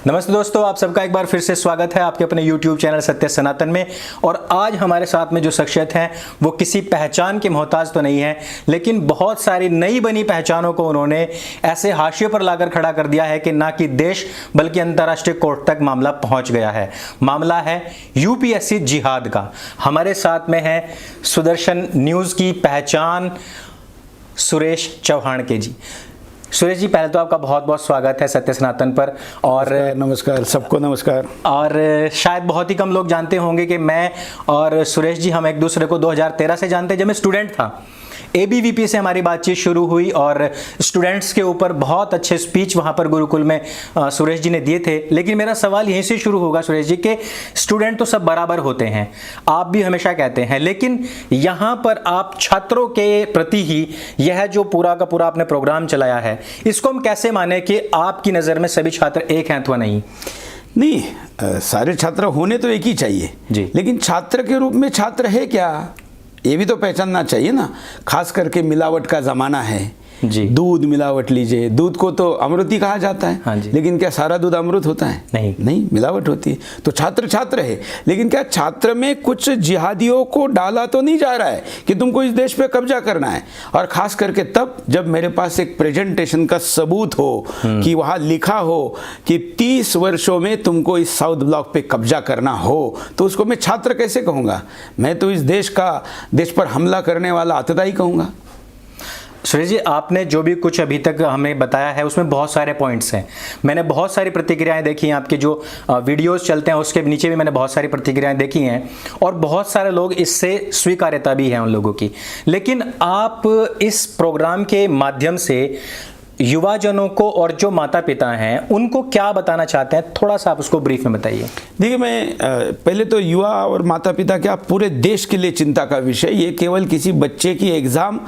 नमस्ते दोस्तों, आप सबका एक बार फिर से स्वागत है आपके अपने YouTube चैनल सत्य सनातन में। और आज हमारे साथ में जो शख्सियत हैं वो किसी पहचान के मोहताज तो नहीं है, लेकिन बहुत सारी नई बनी पहचानों को उन्होंने ऐसे हाशिए पर लाकर खड़ा कर दिया है कि ना कि देश बल्कि अंतर्राष्ट्रीय कोर्ट तक मामला पहुंच गया है। मामला है यूपीएससी जिहाद का। हमारे साथ में है सुदर्शन न्यूज़ की पहचान सुरेश चौहान के जी। सुरेश जी, पहले तो आपका बहुत बहुत स्वागत है सत्य सनातन पर। और नमस्कार सबको, नमस्कार। और शायद बहुत ही कम लोग जानते होंगे कि मैं और सुरेश जी हम एक दूसरे को 2013 से जानते हैं, जब मैं स्टूडेंट था। एबीवीपी से हमारी बातचीत शुरू हुई और स्टूडेंट्स के ऊपर बहुत अच्छे स्पीच वहाँ पर गुरुकुल में सुरेश जी ने दिए थे। लेकिन मेरा सवाल यहीं से शुरू होगा सुरेश जी कि स्टूडेंट तो सब बराबर होते हैं, आप भी हमेशा कहते हैं, लेकिन यहाँ पर आप छात्रों के प्रति ही यह जो पूरा का पूरा आपने प्रोग्राम चलाया है, इसको हम कैसे माने कि आपकी नज़र में सभी छात्र एक हैं अथवा नहीं? नहीं, सारे छात्र होने तो एक ही चाहिए जी, लेकिन छात्र के रूप में छात्र है क्या, ये भी तो पहचानना चाहिए ना। खास करके मिलावट का ज़माना है जी। दूध मिलावट लीजिए, दूध को तो अमृत ही कहा जाता है। हाँ जी। लेकिन क्या सारा दूध अमृत होता है? नहीं, मिलावट होती है। तो छात्र छात्र है, लेकिन क्या छात्र में कुछ जिहादियों को डाला तो नहीं जा रहा है कि तुमको इस देश पे कब्जा करना है? और खास करके तब जब मेरे पास एक प्रेजेंटेशन का सबूत हो कि वहाँ लिखा हो कि 30 वर्षों में तुमको इस साउथ ब्लॉक पे कब्जा करना हो, तो उसको मैं छात्र कैसे कहूँगा? मैं तो इस देश पर हमला करने वाला आतताई कहूँगा। सुरेश जी, आपने जो भी कुछ अभी तक हमें बताया है उसमें बहुत सारे पॉइंट्स हैं। मैंने बहुत सारी प्रतिक्रियाएं देखी हैं, आपके जो वीडियोस चलते हैं उसके नीचे भी मैंने बहुत सारी प्रतिक्रियाएं देखी हैं और बहुत सारे लोग इससे स्वीकार्यता भी है उन लोगों की। लेकिन आप इस प्रोग्राम के माध्यम से युवाजनों को और जो माता पिता हैं उनको क्या बताना चाहते हैं, थोड़ा सा आप उसको ब्रीफ में बताइए। देखिए, मैं पहले तो युवा और माता पिता क्या पूरे देश के लिए चिंता का विषय, ये केवल किसी बच्चे की एग्ज़ाम,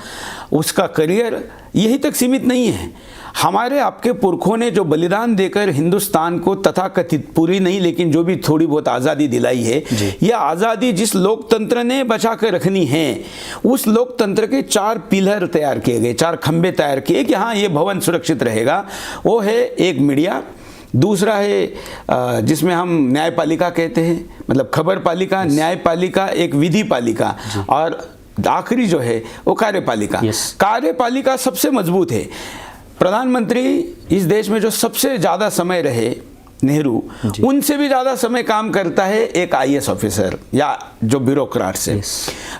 उसका करियर यही तक सीमित नहीं है। हमारे आपके पुरखों ने जो बलिदान देकर हिंदुस्तान को तथाकथित पूरी नहीं लेकिन जो भी थोड़ी बहुत आज़ादी दिलाई है, यह आज़ादी जिस लोकतंत्र ने बचा कर रखनी है, उस लोकतंत्र के 4 पिलर तैयार किए गए, 4 खंबे तैयार किए कि हाँ ये भवन सुरक्षित रहेगा। वो है एक मीडिया, दूसरा है जिसमें हम न्यायपालिका कहते हैं, मतलब खबर पालिका, न्यायपालिका, एक विधि पालिका, और आखिरी जो है वो कार्यपालिका। कार्यपालिका सबसे मजबूत है। प्रधानमंत्री इस देश में जो सबसे ज़्यादा समय रहे, नेहरू, उनसे भी ज़्यादा समय काम करता है एक आईएएस ऑफिसर या जो ब्यूरोक्रेट से।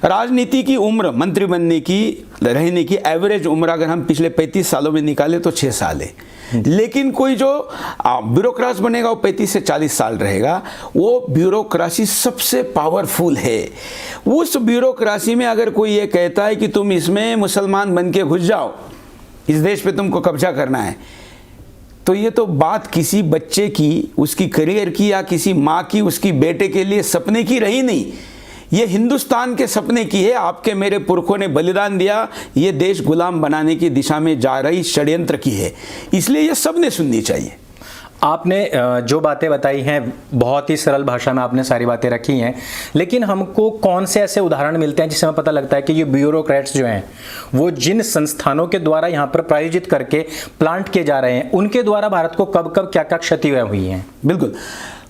राजनीति की उम्र मंत्री बनने की, रहने की एवरेज उम्र अगर हम पिछले 35 सालों में निकाले तो 6 साल है। लेकिन कोई जो ब्यूरोक्रेट बनेगा वो 35 से 40 साल रहेगा। वो ब्यूरोक्रेसी सबसे पावरफुल है। उस ब्यूरोक्रेसी में अगर कोई ये कहता है कि तुम इसमें मुसलमान बन के घुस जाओ, इस देश पे तुमको कब्जा करना है, तो ये तो बात किसी बच्चे की, उसकी करियर की, या किसी माँ की उसकी बेटे के लिए सपने की रही नहीं, ये हिंदुस्तान के सपने की है। आपके मेरे पुरखों ने बलिदान दिया, ये देश गुलाम बनाने की दिशा में जा रही षड्यंत्र की है, इसलिए ये सबने सुननी चाहिए। आपने जो बातें बताई हैं बहुत ही सरल भाषा में आपने सारी बातें रखी हैं, लेकिन हमको कौन से ऐसे उदाहरण मिलते हैं जिससे हमें पता लगता है कि ये ब्यूरोक्रेट्स जो हैं वो जिन संस्थानों के द्वारा यहाँ पर प्रायोजित करके प्लांट किए जा रहे हैं, उनके द्वारा भारत को कब कब क्या क्या क्षति हुई है? बिल्कुल,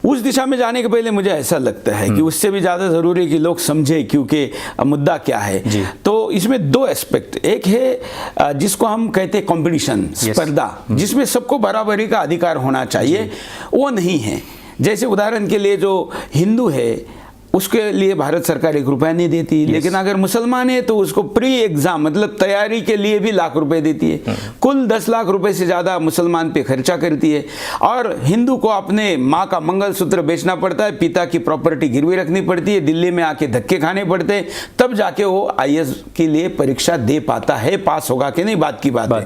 उस दिशा में जाने के पहले मुझे ऐसा लगता है कि उससे भी ज़्यादा ज़रूरी है कि लोग समझे क्योंकि मुद्दा क्या है। तो इसमें 2 एस्पेक्ट, एक है जिसको हम कहते हैं कंपटीशन, स्पर्धा, जिसमें सबको बराबरी का अधिकार होना चाहिए, वो नहीं है। जैसे उदाहरण के लिए जो हिंदू है उसके लिए भारत सरकार 1 रुपया नहीं देती, लेकिन अगर मुसलमान है तो उसको प्री एग्जाम मतलब तैयारी के लिए भी लाख रुपए देती है। कुल 10 लाख रुपए से ज़्यादा मुसलमान पे खर्चा करती है। और हिंदू को अपने माँ का मंगलसूत्र बेचना पड़ता है, पिता की प्रॉपर्टी गिरवी रखनी पड़ती है, दिल्ली में आके धक्के खाने पड़ते हैं, तब जाके वो आईएएस के लिए परीक्षा दे पाता है। पास होगा कि नहीं बात की बात है।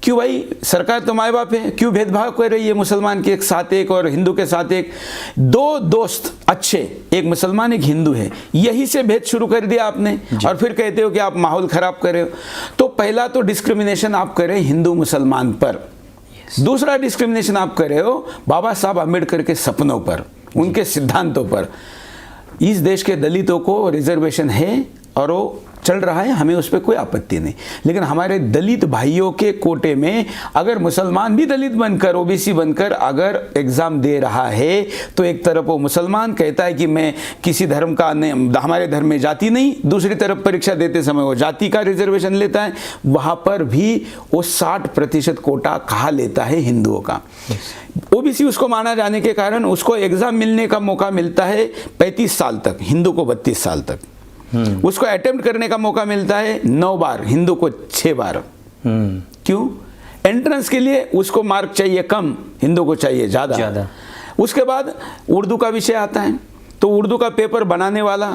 क्यों भाई, सरकार तो माए बाप है, क्यों भेदभाव कर रही है मुसलमान के साथ एक और हिंदू के साथ एक? 2 दोस्त अच्छे, एक मुसलमान एक हिंदू है, यही से भेद शुरू कर दिया आपने और फिर कहते हो कि आप माहौल खराब कर रहे हो। तो पहला तो डिस्क्रिमिनेशन आप कर रहे हो हिंदू मुसलमान पर, दूसरा डिस्क्रिमिनेशन आप कर रहे हो बाबा साहब अम्बेडकर के सपनों पर, उनके सिद्धांतों पर। इस देश के दलितों को रिजर्वेशन है और वो चल रहा है, हमें उस पर कोई आपत्ति नहीं। लेकिन हमारे दलित भाइयों के कोटे में अगर मुसलमान भी दलित बनकर, ओबीसी बनकर अगर एग्ज़ाम दे रहा है, तो एक तरफ वो मुसलमान कहता है कि मैं किसी धर्म का नहीं, हमारे धर्म में जाति नहीं, दूसरी तरफ परीक्षा देते समय वो जाति का रिजर्वेशन लेता है, वहाँ पर भी वो 60% कोटा कहाँ लेता है? हिंदुओं का। ओबीसी उसको माना जाने के कारण उसको एग्ज़ाम मिलने का मौका मिलता है 35 साल तक, हिंदू को 32 साल तक। उसको अटेम्प्ट करने का मौका मिलता है 9 बार, हिंदू को 6 बार। क्यों? एंट्रेंस के लिए उसको मार्क चाहिए कम, हिंदू को चाहिए ज़्यादा। उसके बाद उर्दू का विषय आता है, तो उर्दू का पेपर बनाने वाला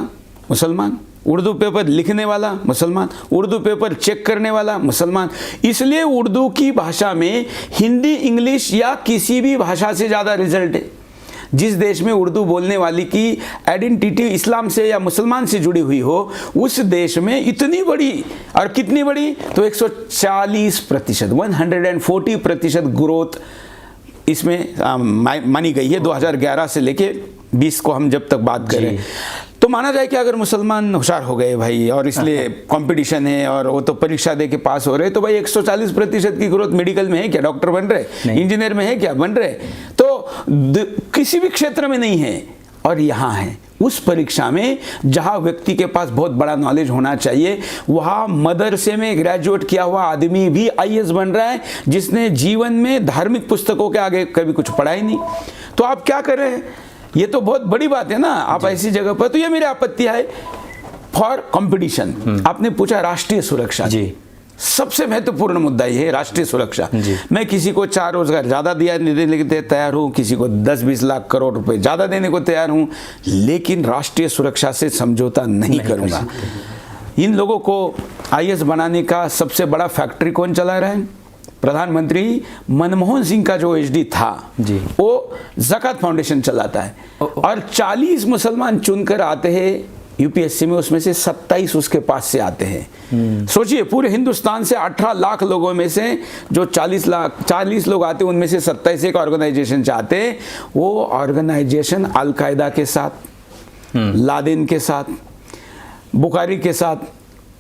मुसलमान, उर्दू पेपर लिखने वाला मुसलमान, उर्दू पेपर चेक करने वाला मुसलमान। इसलिए उर्दू की भाषा में हिंदी, इंग्लिश या किसी भी भाषा से ज़्यादा रिजल्ट है। जिस देश में उर्दू बोलने वाली की आइडेंटिटी इस्लाम से या मुसलमान से जुड़ी हुई हो, उस देश में इतनी बड़ी, और कितनी बड़ी, तो 140%, 140% ग्रोथ इसमें मानी गई है 2011 से लेके 20 को हम जब तक बात करें। तो माना जाए कि अगर मुसलमान होशियार हो गए भाई, और इसलिए कंपटीशन है और वो तो परीक्षा दे के पास हो रहे, तो भाई 140% की ग्रोथ मेडिकल में है क्या? डॉक्टर बन रहे, इंजीनियर में है क्या? बन रहे। तो किसी भी क्षेत्र में नहीं है, और यहाँ है। उस परीक्षा में जहाँ व्यक्ति के पास बहुत बड़ा नॉलेज होना चाहिए, वहाँ मदरसे में ग्रेजुएट किया हुआ आदमी भी IAS बन रहा है, जिसने जीवन में धार्मिक पुस्तकों के आगे कभी कुछ पढ़ा ही नहीं। तो आप क्या कर रहे हैं? ये तो बहुत बड़ी बात है ना। आप ऐसी जगह पर, तो ये मेरी आपत्ति है फॉर कंपटीशन। आपने पूछा राष्ट्रीय सुरक्षा जी, सबसे महत्वपूर्ण मुद्दा ये है राष्ट्रीय सुरक्षा। मैं किसी को 4 रोजगार ज़्यादा देने के तैयार हूँ, किसी को 10-20 लाख करोड़ रुपए ज़्यादा देने को तैयार हूँ, लेकिन राष्ट्रीय सुरक्षा से समझौता नहीं करूँगा। इन लोगों को IAS बनाने का सबसे बड़ा फैक्ट्री कौन चला रहा है? प्रधानमंत्री मनमोहन सिंह का जो HD था जी, वो ज़कात फाउंडेशन चलाता है, और 40 मुसलमान चुनकर आते हैं UPSC में, उसमें से 27 उसके पास से आते हैं। सोचिए, पूरे हिंदुस्तान से 18 लाख लोगों में से जो 40 लोग आते हैं, उनमें से 27 एक ऑर्गेनाइजेशन चाहते हैं। वो ऑर्गेनाइजेशन अल-कायदा के साथ, लादेन के साथ, बुखारी के साथ,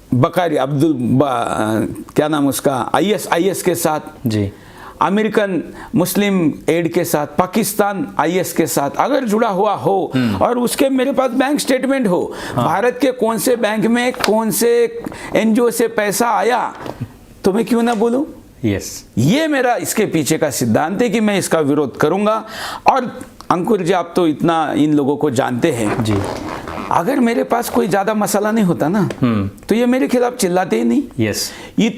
बकारी क्या नाम उसका, IS के साथ जी, अमेरिकन मुस्लिम एड के साथ, पाकिस्तान IS के साथ अगर जुड़ा हुआ हो, और उसके मेरे पास बैंक स्टेटमेंट हो, भारत के कौन से बैंक में कौन से NGO से पैसा आया, तो मैं क्यों ना बोलूं? ये मेरा इसके पीछे का सिद्धांत है कि मैं इसका विरोध करूंगा। और अंकुर जी, आप तो इतना इन लोगों को जानते हैं जी, अगर मेरे पास कोई ज्यादा मसाला नहीं होता ना, तो ये मेरे खिलाफ चिल्लाते ही नहीं।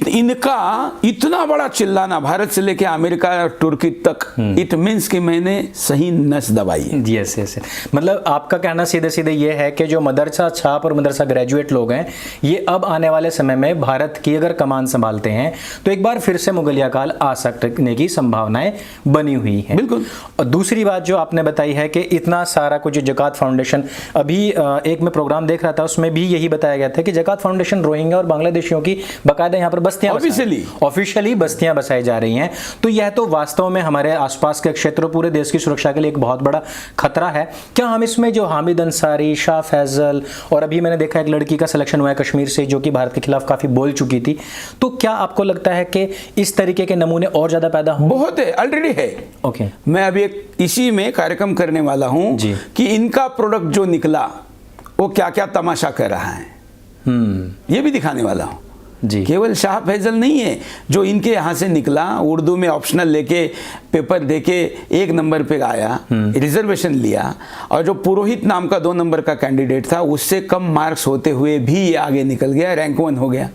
इनका इतना बड़ा चिल्लाना भारत से लेके अमेरिका और तुर्की तक, इट मीन्स कि मैंने सही नस दबाई है। यस। मतलब आपका कहना सीधे सीधे ये है कि जो मदरसा छाप और मदरसा ग्रेजुएट लोग हैं, ये अब आने वाले समय में भारत की अगर कमान संभालते हैं, तो एक बार फिर से मुगलिया काल आ सकने की संभावनाएं बनी हुई हैं। बिल्कुल। और दूसरी बात जो आपने बताई है कि इतना सारा कुछ ज़कात फाउंडेशन, अभी एक मैं प्रोग्राम देख रहा था, उसमें भी यही बताया गया था कि ज़कात फाउंडेशन रोहिंग्या और बांग्लादेशियों की बाकायदा यहाँ पर बस्तियां ऑफिशियली बस्तियां बसाई जा रही हैं। तो यह तो वास्तव में हमारे आसपास के क्षेत्र, पूरे देश की सुरक्षा के लिए एक बहुत बड़ा खतरा है। क्या हम इसमें जो हामिद अंसारी, शाह फैजल, और अभी मैंने देखा एक लड़की का सिलेक्शन हुआ है कश्मीर से, जो कि भारत के खिलाफ काफी बोल चुकी थी, तो क्या आपको लगता है कि इस तरीके के नमूने और ज्यादा पैदा हों? बहुत है, ऑलरेडी है। ओके, मैं अभी एक इसी में कार्यक्रम करने वाला हूं कि इनका प्रोडक्ट जो निकला वो क्या क्या तमाशा कर रहा है, ये भी दिखाने वाला हूं जी। केवल शाह फैजल नहीं है जो इनके यहाँ से निकला, उर्दू में ऑप्शनल लेके पेपर देके 1 नंबर पे आया, रिजर्वेशन लिया, और जो पुरोहित नाम का 2 नंबर का कैंडिडेट था, उससे कम मार्क्स होते हुए भी ये आगे निकल गया, रैंक 1 हो गया।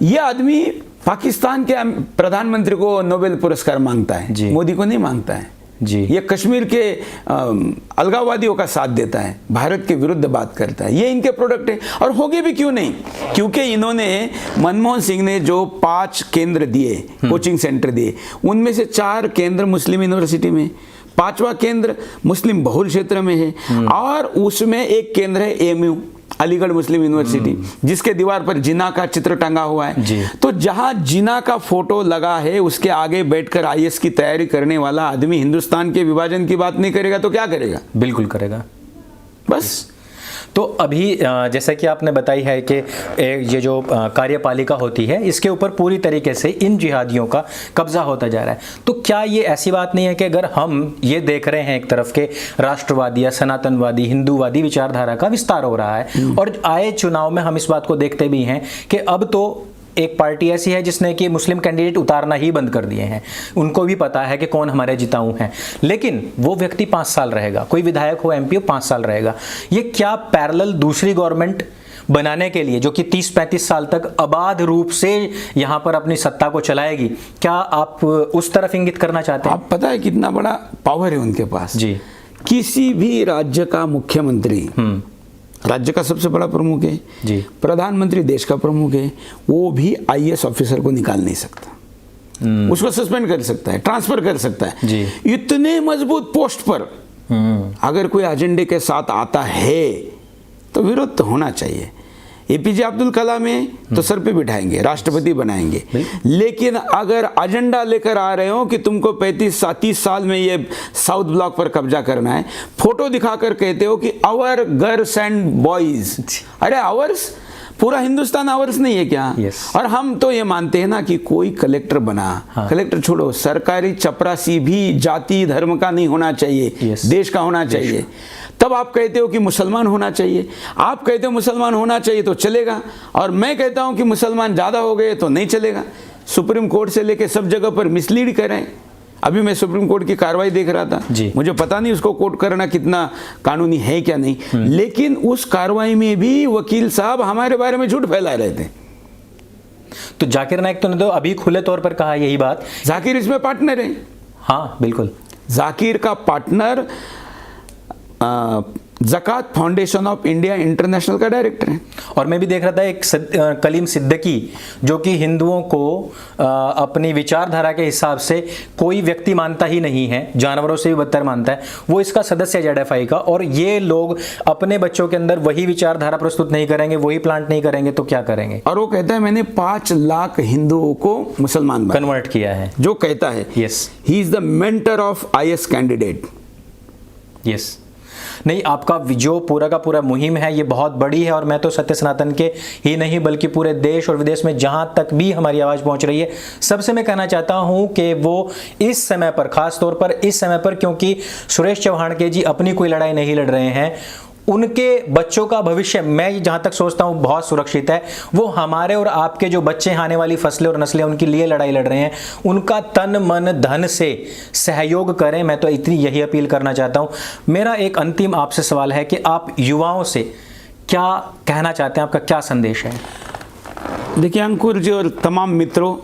ये आदमी पाकिस्तान के प्रधानमंत्री को नोबेल पुरस्कार मांगता है, मोदी को नहीं मांगता है जी। ये कश्मीर के अलगाववादियों का साथ देता है, भारत के विरुद्ध बात करता है। ये इनके प्रोडक्ट है, और होगे भी क्यों नहीं, क्योंकि इन्होंने, मनमोहन सिंह ने जो 5 केंद्र दिए, कोचिंग सेंटर दिए, उनमें से 4 केंद्र मुस्लिम यूनिवर्सिटी में, 5वां केंद्र मुस्लिम बहुल क्षेत्र में है, और उसमें एक केंद्र है AMU, अलीगढ़ मुस्लिम यूनिवर्सिटी, जिसके दीवार पर जिना का चित्र टंगा हुआ है। तो जहां जिना का फोटो लगा है, उसके आगे बैठकर IAS की तैयारी करने वाला आदमी हिंदुस्तान के विभाजन की बात नहीं करेगा तो क्या करेगा? बिल्कुल करेगा। बस तो अभी जैसा कि आपने बताई है कि ये जो कार्यपालिका होती है इसके ऊपर पूरी तरीके से इन जिहादियों का कब्जा होता जा रहा है, तो क्या ये ऐसी बात नहीं है कि अगर हम ये देख रहे हैं एक तरफ के राष्ट्रवादी या सनातनवादी हिंदूवादी विचारधारा का विस्तार हो रहा है और आए चुनाव में हम इस बात को देखते भी हैं कि अब तो एक पार्टी ऐसी है जिसने कि मुस्लिम कैंडिडेट उतारना ही बंद कर दिए हैं, उनको भी पता है कि कौन हमारे जिताऊ हैं, लेकिन वो व्यक्ति 5 साल रहेगा, कोई विधायक हो एमपी हो 5 साल रहेगा। ये क्या पैरेलल दूसरी गवर्नमेंट बनाने के लिए जो कि 30-35 साल तक अबाध रूप से यहाँ पर अपनी सत्ता को चलाएगी, क्या आप उस तरफ इंगित करना चाहते हैं? आप पता है कितना बड़ा पावर है उनके पास जी। किसी भी राज्य का मुख्यमंत्री राज्य का सबसे बड़ा प्रमुख है जी, प्रधानमंत्री देश का प्रमुख है, वो भी आईएएस ऑफिसर को निकाल नहीं सकता, उसको सस्पेंड कर सकता है, ट्रांसफर कर सकता है जी। इतने मजबूत पोस्ट पर अगर कोई एजेंडे के साथ आता है तो विरोध तो होना चाहिए। एपीजे अब्दुल कलाम है तो सर पे बिठाएंगे, राष्ट्रपति बनाएंगे, लेकिन अगर एजेंडा लेकर आ रहे हो कि तुमको 35-30 साल में ये साउथ ब्लॉक पर कब्जा करना है, फोटो दिखाकर कहते हो कि आवर गर्ल्स एंड बॉयज, अरे आवर्स, पूरा हिंदुस्तान आवर्स नहीं है क्या? Yes. और हम तो ये मानते हैं ना कि कोई कलेक्टर बना, कलेक्टर छोड़ो, सरकारी चपरासी भी जाति धर्म का नहीं होना चाहिए, Yes. देश का होना चाहिए। तब आप कहते हो कि मुसलमान होना चाहिए, आप कहते हो मुसलमान होना चाहिए तो चलेगा, और मैं कहता हूं कि मुसलमान ज़्यादा हो गए तो नहीं चलेगा। सुप्रीम कोर्ट से लेके सब जगह पर मिसलीड करें। अभी मैं सुप्रीम कोर्ट की कार्रवाई देख रहा था, मुझे पता नहीं उसको कोर्ट करना कितना कानूनी है क्या नहीं, लेकिन उस कार्रवाई में भी वकील साहब हमारे बारे में झूठ फैला रहे थे। तो जाकिर नाइक तो ने तो अभी खुले तौर पर कहा यही बात। जाकिर इसमें पार्टनर है। हाँ बिल्कुल, जाकिर का partner Zakat foundation of India international का डायरेक्टर है। और मैं भी देख रहा था एक कलीम सिद्दीकी जो कि हिंदुओं को अपनी विचारधारा के हिसाब से कोई व्यक्ति मानता ही नहीं है, जानवरों से भी बदतर मानता है, वो इसका सदस्य है जेडएफआई का, और ये लोग अपने बच्चों के अंदर वही विचारधारा प्रस्तुत नहीं करेंगे, वही प्लांट नहीं करेंगे तो क्या करेंगे? और वो कहता है मैंने 5 लाख हिंदुओं को मुसलमान कन्वर्ट किया है, जो कहता है। Yes, he is the mentor of IAS candidate. Yes. नहीं, आपका जो पूरा का पूरा मुहिम है ये बहुत बड़ी है, और मैं तो सत्य सनातन के ही नहीं बल्कि पूरे देश और विदेश में जहां तक भी हमारी आवाज़ पहुंच रही है सबसे मैं कहना चाहता हूं कि वो इस समय पर, खास तौर पर इस समय पर, क्योंकि सुरेश चौहान के जी अपनी कोई लड़ाई नहीं लड़ रहे हैं, उनके बच्चों का भविष्य मैं जहां तक सोचता हूं बहुत सुरक्षित है। वो हमारे और आपके जो बच्चे, आने वाली फसलें और नस्लें, उनके लिए लड़ाई लड़ रहे हैं, उनका तन मन धन से सहयोग करें। मैं तो इतनी यही अपील करना चाहता हूं। मेरा एक अंतिम आपसे सवाल है कि आप युवाओं से क्या कहना चाहते हैं, आपका क्या संदेश है? देखिए अंकुर जी और तमाम मित्रों,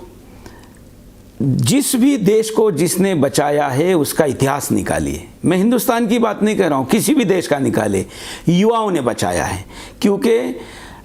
जिस भी देश को जिसने बचाया है उसका इतिहास निकालिए। मैं हिंदुस्तान की बात नहीं कर रहा हूँ, किसी भी देश का निकाले, युवाओं ने बचाया है। क्योंकि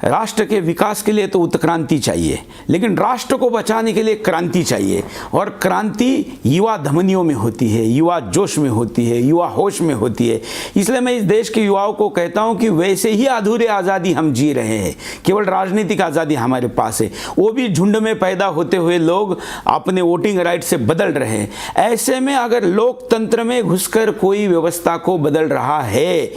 राष्ट्र के विकास के लिए तो उत्क्रांति चाहिए, लेकिन राष्ट्र को बचाने के लिए क्रांति चाहिए, और क्रांति युवा धमनियों में होती है, युवा जोश में होती है, युवा होश में होती है। इसलिए मैं इस देश के युवाओं को कहता हूं कि वैसे ही अधूरे आज़ादी हम जी रहे हैं, केवल राजनीतिक आज़ादी हमारे पास है, वो भी झुंड में पैदा होते हुए लोग अपने वोटिंग राइट से बदल रहे हैं। ऐसे में अगर लोकतंत्र में घुसकर कोई व्यवस्था को बदल रहा है,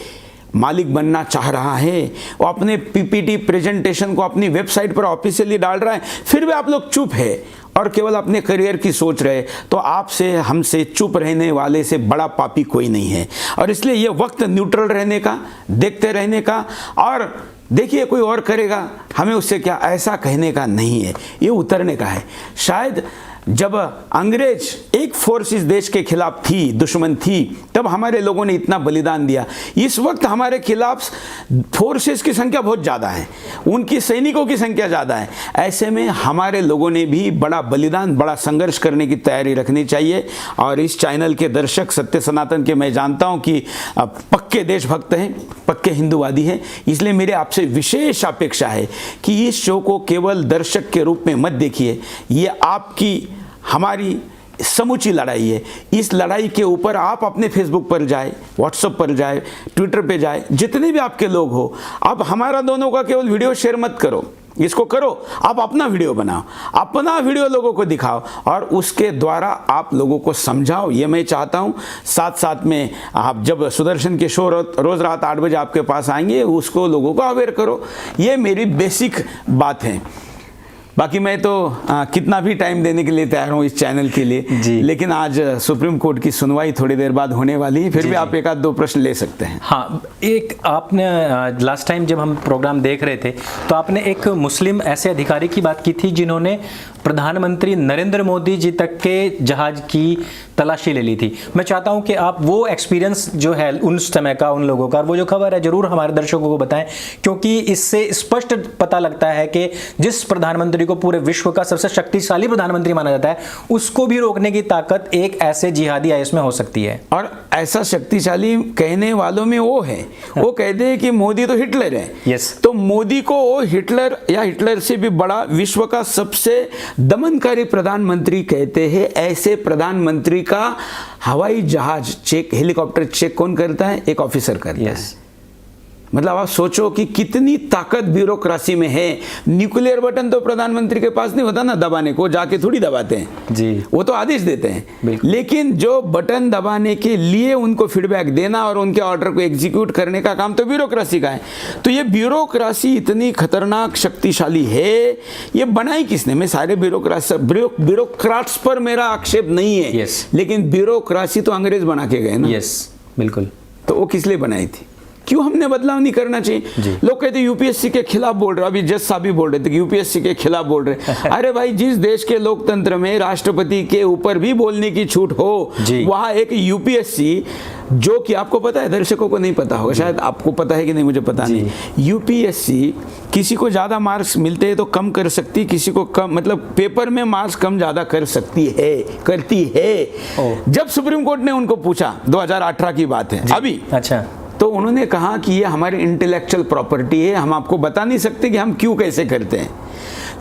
मालिक बनना चाह रहा है, वो अपने पीपीटी प्रेजेंटेशन को अपनी वेबसाइट पर ऑफिशियली डाल रहा है, फिर भी आप लोग चुप है और केवल अपने करियर की सोच रहे, तो आपसे, हमसे, चुप रहने वाले से बड़ा पापी कोई नहीं है। और इसलिए ये वक्त न्यूट्रल रहने का, देखते रहने का, और देखिए कोई और करेगा हमें उससे क्या, ऐसा कहने का नहीं है, ये उतरने का है। शायद जब अंग्रेज एक फोर्स इस देश के खिलाफ थी, दुश्मन थी, तब हमारे लोगों ने इतना बलिदान दिया। इस वक्त हमारे खिलाफ फोर्सेस की संख्या बहुत ज़्यादा है, उनकी सैनिकों की संख्या ज़्यादा है। ऐसे में हमारे लोगों ने भी बड़ा बलिदान, बड़ा संघर्ष करने की तैयारी रखनी चाहिए। और इस चैनल के दर्शक सत्य सनातन के, मैं जानता हूँ कि पक्के देशभक्त हैं, पक्के हिंदूवादी हैं, इसलिए मेरे आपसे विशेष अपेक्षा है कि इस शो को केवल दर्शक के रूप में मत देखिए। ये आपकी, हमारी समूची लड़ाई है। इस लड़ाई के ऊपर आप अपने फेसबुक पर जाए, व्हाट्सएप पर जाए, ट्विटर पे जाए, जितने भी आपके लोग हो, आप हमारा दोनों का केवल वीडियो शेयर मत करो, इसको करो, आप अपना वीडियो बनाओ, अपना वीडियो लोगों को दिखाओ और उसके द्वारा आप लोगों को समझाओ। ये मैं चाहता हूँ। साथ साथ में आप जब सुदर्शन के शो रोज़ रात 8 बजे आपके पास आएंगे, उसको लोगों को अवेयर करो। ये मेरी बेसिक बात है। बाकी मैं तो कितना भी टाइम देने के लिए तैयार हूँ इस चैनल के लिए, लेकिन आज सुप्रीम कोर्ट की सुनवाई थोड़ी देर बाद होने वाली है, फिर भी आप एक आध दो प्रश्न ले सकते हैं। हाँ, एक आपने लास्ट टाइम जब हम प्रोग्राम देख रहे थे तो आपने एक मुस्लिम ऐसे अधिकारी की बात की थी जिन्होंने प्रधानमंत्री नरेंद्र मोदी जी तक के जहाज की तलाशी ले ली थी। मैं चाहता हूं कि आप वो एक्सपीरियंस जो है उन समय का, उन लोगों का, वो जो खबर है जरूर हमारे दर्शकों को बताएं, क्योंकि इससे स्पष्ट पता लगता है कि जिस प्रधानमंत्री को पूरे विश्व का सबसे शक्तिशाली प्रधानमंत्री माना जाता है, उसको भी रोकने की ताकत एक ऐसे जिहादी आईएस में हो सकती है। और ऐसा शक्तिशाली कहने वालों में वो है, वो कहते हैं कि मोदी तो हिटलर है। यस। तो मोदी को वो हिटलर या हिटलर से भी बड़ा विश्व का सबसे दमनकारी प्रधानमंत्री कहते हैं। ऐसे प्रधानमंत्री का हवाई जहाज चेक, हेलीकॉप्टर चेक कौन करता है? एक ऑफिसर करता है। मतलब आप सोचो कि कितनी ताकत ब्यूरोक्रेसी में है। न्यूक्लियर बटन तो प्रधानमंत्री के पास नहीं होता ना दबाने को, जाके थोड़ी दबाते हैं जी, वो तो आदेश देते हैं। लेकिन जो बटन दबाने के लिए उनको फीडबैक देना और उनके ऑर्डर को एग्जीक्यूट करने का काम तो ब्यूरोक्रेसी का है। तो ये ब्यूरोक्रेसी इतनी खतरनाक शक्तिशाली है, ये बनाई किसने? मैं सारे ब्यूरोक्राट्स पर मेरा आक्षेप नहीं है, लेकिन ब्यूरोक्रेसी तो अंग्रेज बना के गए ना। यस, बिल्कुल। तो वो किस लिए बनाई थी? क्यों हमने बदलाव नहीं करना चाहिए? लोग कहते हैं यूपीएससी के खिलाफ बोल रहे, अभी जज साहब भी बोल रहे थे कि यूपीएससी के खिलाफ बोल रहे। अरे भाई, जिस देश के लोकतंत्र में राष्ट्रपति के ऊपर भी बोलने की छूट हो, वहां एक यूपीएससी, जो कि आपको पता है, दर्शकों को नहीं पता होगा, शायद आपको पता है कि नहीं मुझे पता नहीं, यूपीएससी किसी को ज्यादा मार्क्स मिलते हैं तो कम कर सकती, किसी को कम, मतलब पेपर में मार्क्स कम ज्यादा कर सकती है, करती है। जब सुप्रीम कोर्ट ने उनको पूछा, 2018 की बात है अभी, अच्छा, तो उन्होंने कहा कि ये हमारी इंटेलेक्चुअल प्रॉपर्टी है, हम आपको बता नहीं सकते कि हम क्यों कैसे करते हैं।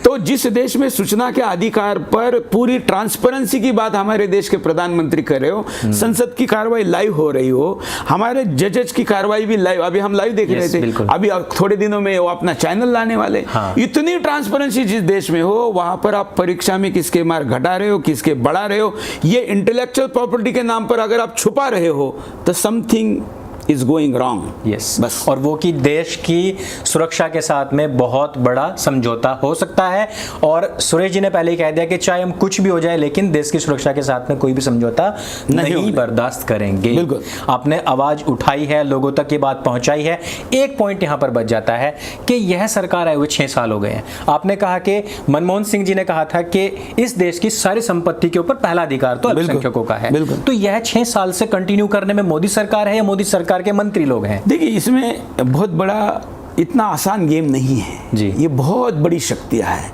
तो जिस देश में सूचना के अधिकार पर पूरी ट्रांसपेरेंसी की बात हमारे देश के प्रधानमंत्री कर रहे हो, संसद की कार्रवाई लाइव हो रही हो, हमारे जजेस की कार्रवाई भी लाइव, अभी हम लाइव देख रहे थे, अभी थोड़े दिनों में वो अपना चैनल लाने वाले। इतनी ट्रांसपेरेंसी जिस देश में हो, वहां पर आप परीक्षा में किसके मार्क घटा रहे हो, किसके बढ़ा रहे हो, ये इंटेलेक्चुअल प्रॉपर्टी के नाम पर अगर आप छुपा रहे हो तो something is going wrong। yes। बस। और वो कि देश की सुरक्षा के साथ में बहुत बड़ा समझौता हो सकता है, और सुरेश जी ने पहले ही कह दिया कि चाहे हम कुछ भी हो जाए, लेकिन देश की सुरक्षा के साथ में कोई भी समझौता नहीं बर्दाश्त करेंगे। बिल्कुल। आपने आवाज उठाई है, लोगों तक ये बात पहुंचाई है। एक पॉइंट यहां पर बच जाता है कि यह सरकार आए हुए 6 साल हो गए हैं। आपने कहा कि मनमोहन सिंह जी ने कहा था कि इस देश की सारी संपत्ति के ऊपर पहला अधिकार तो अल्पसंख्यकों का है। तो यह 6 साल से कंटिन्यू करने में मोदी सरकार है या मोदी सरकार के मंत्री लोग हैं? देखिए, इसमें बहुत बड़ा, इतना आसान गेम नहीं है जी। ये बहुत बड़ी शक्तियां है।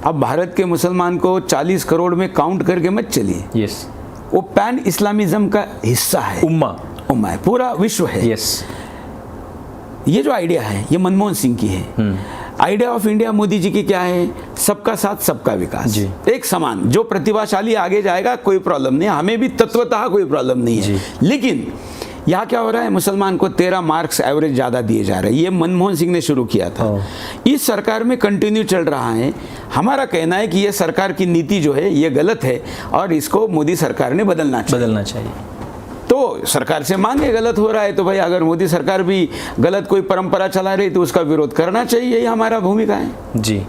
अब भारत के मुसलमान को 40 करोड़ में काउंट करके मत चलिए। यस। वो पैन इस्लामिज्म का हिस्सा है, उम्मा है, पूरा विश्व है। यस। ये जो आइडिया है ये मनमोहन सिंह की है। Idea of India Modi ji की क्या है? सबका साथ सबका विकास, एक समान। जो प्रतिभाशाली आगे जाएगा कोई प्रॉब्लम नहीं, हमें भी तत्वतः कोई प्रॉब्लम नहीं है। लेकिन यहाँ क्या हो रहा है, मुसलमान को 13 मार्क्स एवरेज ज़्यादा दिए जा रहे हैं। ये मनमोहन सिंह ने शुरू किया था, इस सरकार में कंटिन्यू चल रहा है। हमारा कहना है कि ये सरकार की नीति जो है ये गलत है और इसको मोदी सरकार ने बदलना चाहिए। तो सरकार से मांगे, गलत हो रहा है तो भाई, अगर मोदी सरकार भी गलत कोई परंपरा चला रही तो उसका विरोध करना चाहिए, ये हमारा भूमिका है। जी।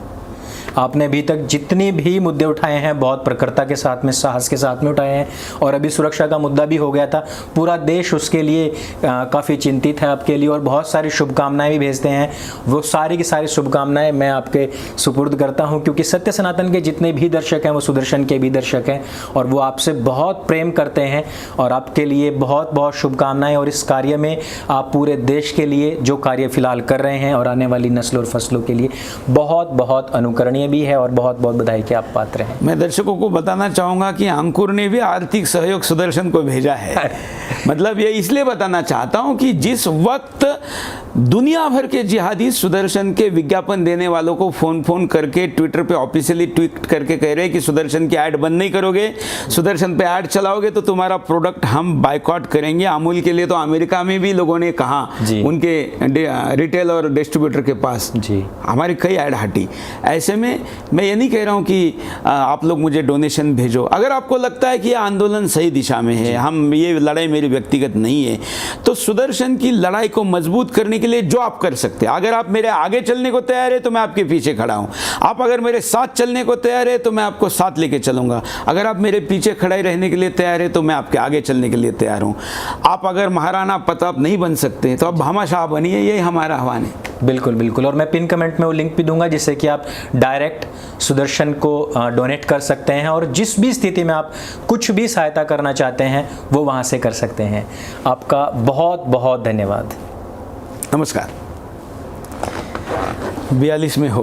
आपने अभी तक जितने भी मुद्दे उठाए हैं बहुत प्रखरता के साथ में, साहस के साथ में उठाए हैं, और अभी सुरक्षा का मुद्दा भी हो गया था, पूरा देश उसके लिए काफ़ी चिंतित है आपके लिए, और बहुत सारी शुभकामनाएं भी भेजते हैं। वो सारी की सारी शुभकामनाएं मैं आपके सुपुर्द करता हूं, क्योंकि सत्य सनातन के जितने भी दर्शक हैं वो सुदर्शन के भी दर्शक हैं, और वो आपसे बहुत प्रेम करते हैं, और आपके लिए बहुत बहुत शुभकामनाएं। और इस कार्य में आप पूरे देश के लिए जो कार्य फिलहाल कर रहे हैं और आने वाली नस्लों और फसलों के लिए बहुत बहुत अनुकरणीय भी है, और बहुत बहुत बधाई के आप पात्र हैं। मैं दर्शकों को बताना चाहूंगा कि अंकुर ने भी आर्थिक सहयोग सुदर्शन को भेजा है। मतलब ये इसलिए बताना चाहता हूं कि जिस वक्त दुनिया भर के जिहादी सुदर्शन के विज्ञापन देने वालों को फोन करके ट्विटर पे ऑफिशियली ट्वीट करके कह रहे हैं कि सुदर्शन की ऐड बंद नहीं करोगे, सुदर्शन पे ऐड चलाओगे तो तुम्हारा प्रोडक्ट हम बायकॉट करेंगे। अमूल के लिए तो अमेरिका में भी लोगों ने कहा, उनके रिटेल और डिस्ट्रीब्यूटर के पास जी हमारी कई ऐड हटी। ऐसे में मैं ये नहीं कह रहा हूँ कि आप लोग मुझे डोनेशन भेजो। अगर आपको लगता है कि ये आंदोलन सही दिशा में है, हम ये लड़ाई मेरी व्यक्तिगत नहीं है, तो सुदर्शन की लड़ाई को मजबूत करने के लिए जो आप कर सकते हैं, अगर आप मेरे आगे चलने को तैयार है तो मैं आपके पीछे खड़ा हूं, आप अगर मेरे साथ चलने को तैयार है तो मैं आपको साथ लेके चलूंगा, अगर आप मेरे पीछे खड़े रहने के लिए तैयार है तो मैं आपके आगे चलने के लिए तैयार हूं। आप अगर महाराणा प्रताप नहीं बन सकते तो आप भामाशाह बनिए, यही हमारा आह्वान है। बिल्कुल बिल्कुल, और मैं पिन कमेंट में वो लिंक भी दूंगा जिससे कि आप डायरेक्ट सुदर्शन को डोनेट कर सकते हैं और जिस भी स्थिति में आप कुछ भी सहायता करना चाहते हैं वो वहाँ से कर सकते हैं। आपका बहुत बहुत धन्यवाद। नमस्कार। 42 में हो